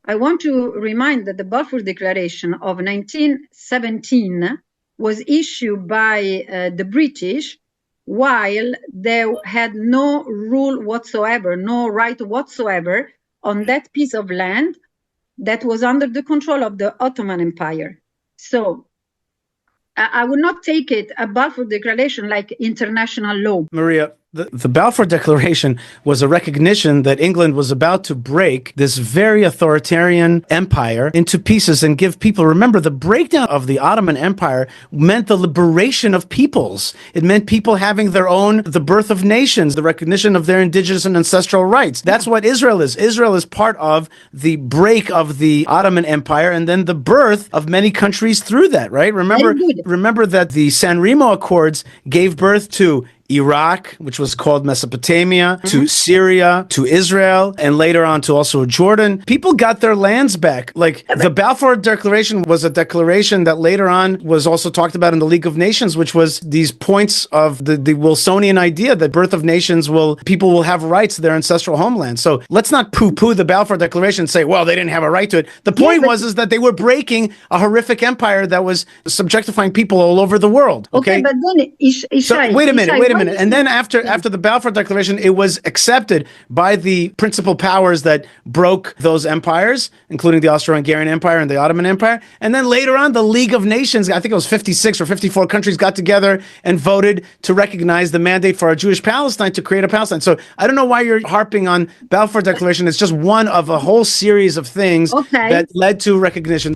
I want to remind that the Balfour Declaration of 1917 was issued by the British while they had no rule whatsoever, no right whatsoever on that piece of land that was under the control of the Ottoman Empire. So I would not take it a Balfour Declaration like international law. Maria, the Balfour Declaration was a recognition that England was about to break this very authoritarian empire into pieces and give people. Remember, the breakdown of the Ottoman Empire meant the liberation of peoples. It meant people having their own, the birth of nations, the recognition of their indigenous and ancestral rights. That's what Israel is. Israel is part of the break of the Ottoman Empire and then the birth of many countries through that, right? Remember that the San Remo Accords gave birth to Iraq, which was called Mesopotamia, to Syria, to Israel, and later on to also Jordan. People got their lands back. Like the Balfour Declaration was a declaration that later on was also talked about in the League of Nations, which was these points of the Wilsonian idea that birth of nations people will have rights to their ancestral homeland. So let's not poo-poo the Balfour Declaration and say, well, they didn't have a right to it. The point was that they were breaking a horrific empire that was subjectifying people all over the world. Okay, but then so wait a minute. And then after the Balfour Declaration, it was accepted by the principal powers that broke those empires, including the Austro-Hungarian Empire and the Ottoman Empire. And then later on, the League of Nations, I think it was 56 or 54 countries got together and voted to recognize the mandate for a Jewish Palestine to create a Palestine. So I don't know why you're harping on Balfour Declaration. It's just one of a whole series of things that led to recognition.